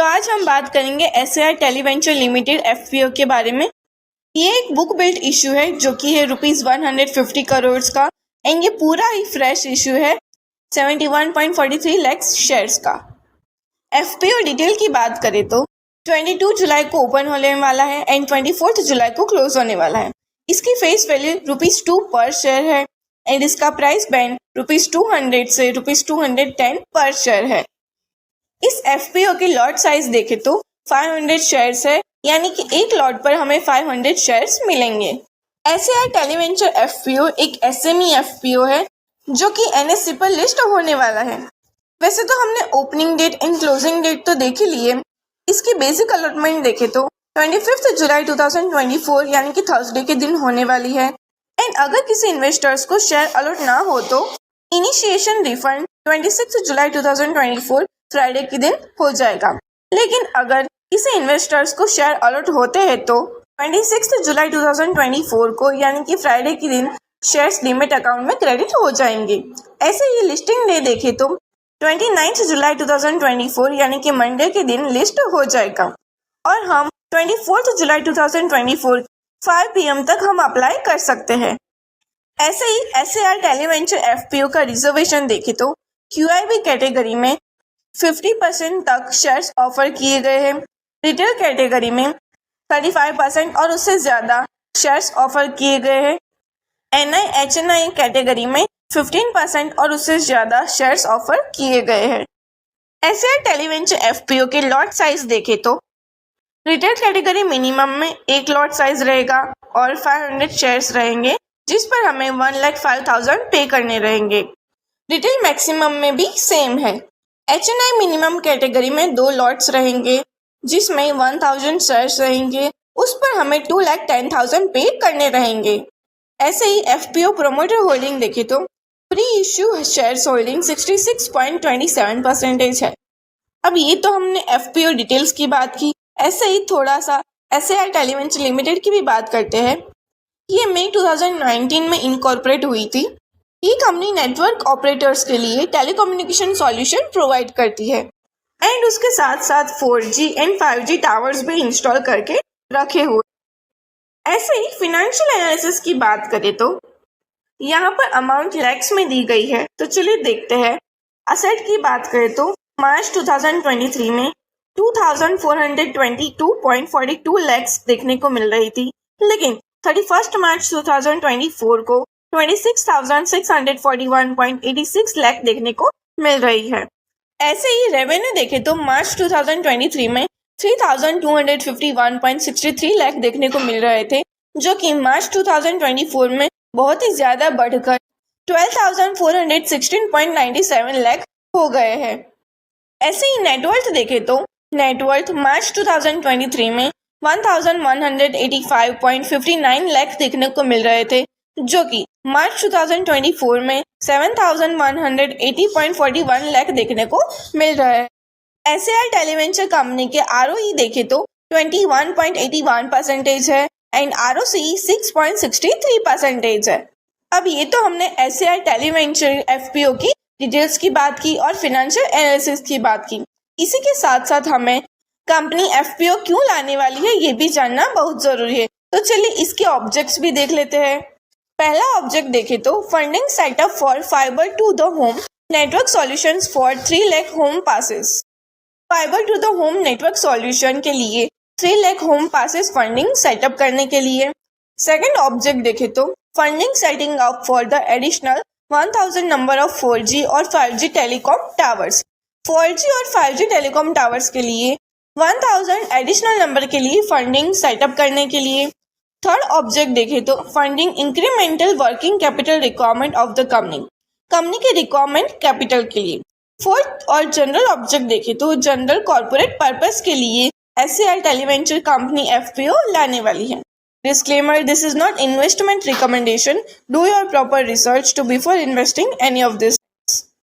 आज हम बात करेंगे SAR टेलीवेंचर लिमिटेड FPO के बारे में। ये एक बुक बिल्ड इशू है जो कि है ₹150 करोड़ का एंड ये पूरा ही फ्रेश इशू है 71.43 लाख शेयर्स का। FPO डिटेल की बात करें तो 22 जुलाई को ओपन होने वाला है एंड 24 जुलाई को क्लोज होने वाला है। इसकी फेस वैल्यू ₹2 पर शेयर है एंड इसका प्राइस बैंड ₹200 से ₹210 पर शेयर है। इस FPO की लॉट साइज देखें तो 500 शेयर्स है, यानी कि एक लॉट पर हमें 500 शेयर्स मिलेंगे। SAR टेलीवेंचर FPO एक SME FPO है जो कि NSE पर लिस्ट होने वाला है। वैसे तो हमने opening date and closing date तो देख ही लिए। इसकी बेसिक अलॉटमेंट देखें तो 25 जुलाई 2024 यानी कि थर्सडे के दिन होने वाली है एंड अगर किसी इन्वेस्टर्स को शेयर अलॉट ना हो तो इनिशिएशन रिफंड 26 जुलाई 2024 फ्राइडे के दिन हो जाएगा। लेकिन अगर किसी इन्वेस्टर्स को शेयर अलॉट होते हैं तो 26 जुलाई 2024 को यानी कि फ्राइडे के दिन शेयर्स डीमैट अकाउंट में क्रेडिट हो जाएंगे। ऐसे ही लिस्टिंग डे देखें तो 29 जुलाई 2024 यानी कि मंडे के दिन लिस्ट हो जाएगा और हम 24 जुलाई 2024 5 PM तक हम अप्लाई कर सकते हैं। ऐसे ही SAR टेलीवेंचर FPO का रिजर्वेशन देखें तो QIB कैटेगरी में 50% तक शेयर्स ऑफर किए गए हैं, रिटेल कैटेगरी में 35% और उससे ज़्यादा शेयर्स ऑफर किए गए हैं, NI HNI कैटेगरी में 15% और उससे ज़्यादा शेयर्स ऑफर किए गए हैं। SAR टेलीवेंचर FPO के लॉट साइज देखें तो रिटेल कैटेगरी मिनिमम में एक लॉट साइज रहेगा और 500 शेयर्स रहेंगे जिस पर हमें 1,05,000 पे करने रहेंगे। रिटेल मैक्सिमम में भी सेम है। HNI मिनिमम कैटेगरी में 2 लॉट्स रहेंगे जिसमें 1000 शेयर्स रहेंगे, उस पर हमें 2,10,000 पे करने रहेंगे। ऐसे ही FPO प्रोमोटर होल्डिंग देखें तो प्री इश्यू शेयर्स होल्डिंग 66.27% है। अब ये तो हमने FPO डिटेल्स की बात की। ऐसे ही थोड़ा सा SAR टेलीवेंचर लिमिटेड की भी बात करते हैं। ये मई 2019 में इनकॉर्पोरेट हुई थी। ये कंपनी नेटवर्क ऑपरेटर्स के लिए टेलीकम्युनिकेशन सॉल्यूशन प्रोवाइड करती है एंड उसके साथ साथ 4G एंड 5G टावर्स भी इंस्टॉल करके रखे हुए। ऐसे ही फिनेंशियल एनालिसिस की बात करें तो यहाँ पर अमाउंट लैक्स में दी गई है, तो चलिए देखते हैं। असेट की बात करें तो मार्च 2023 में 2422.42 लैक्स देखने को मिल रही थी, लेकिन 31 मार्च 2024 को 26,641.86 लाख देखने को मिल रही है। ऐसे ही रेवेन्यू देखें तो मार्च 2023 में 3,251.63 लाख देखने को मिल रहे थे, जो कि मार्च 2024 में बहुत ही ज्यादा बढ़कर 12,416.97 लाख हो गए हैं। ऐसे ही नेटवर्थ देखें तो नेटवर्थ मार्च 2023 में 1,185.59 लाख देखने को मिल रहे थे, जो कि मार्च 2024 में 7,180.41 लाख देखने को मिल रहा है। SAR टेलीवेंचर कंपनी के ROE देखें तो 21.81% है एंड ROCE 6.63% है। अब ये तो हमने SAR टेलीवेंचर FPO की डिटेल्स की बात की और फिनेंशियल एनालिसिस की बात की। इसी के साथ साथ हमें कंपनी FPO क्यों लाने वाली है ये भी जानना बहुत जरूरी है, तो चलिए इसके ऑब्जेक्ट्स भी देख लेते हैं। पहला ऑब्जेक्ट देखें तो funding setup for fiber to the home network solutions for 3 lakh home passes. Fiber to the home network solution के लिए 3 lakh home passes funding setup करने के लिए। सेकंड ऑब्जेक्ट देखें तो funding setting up for the additional 1000 number of 4G और 5G telecom towers. 4G और 5G telecom towers के लिए 1000 एडिशनल नंबर के लिए फंडिंग सेटअप करने के लिए। थर्ड ऑब्जेक्ट देखें तो funding incremental working capital requirement of the company के रिक्वायरमेंट कैपिटल के लिए। फोर्थ और जनरल ऑब्जेक्ट देखें तो जनरल कॉर्पोरेट पर्पस के लिए SAR टेलीवेंचर कंपनी FPO लाने वाली है। Disclaimer: This is not investment recommendation. Do your proper research to before investing any of this.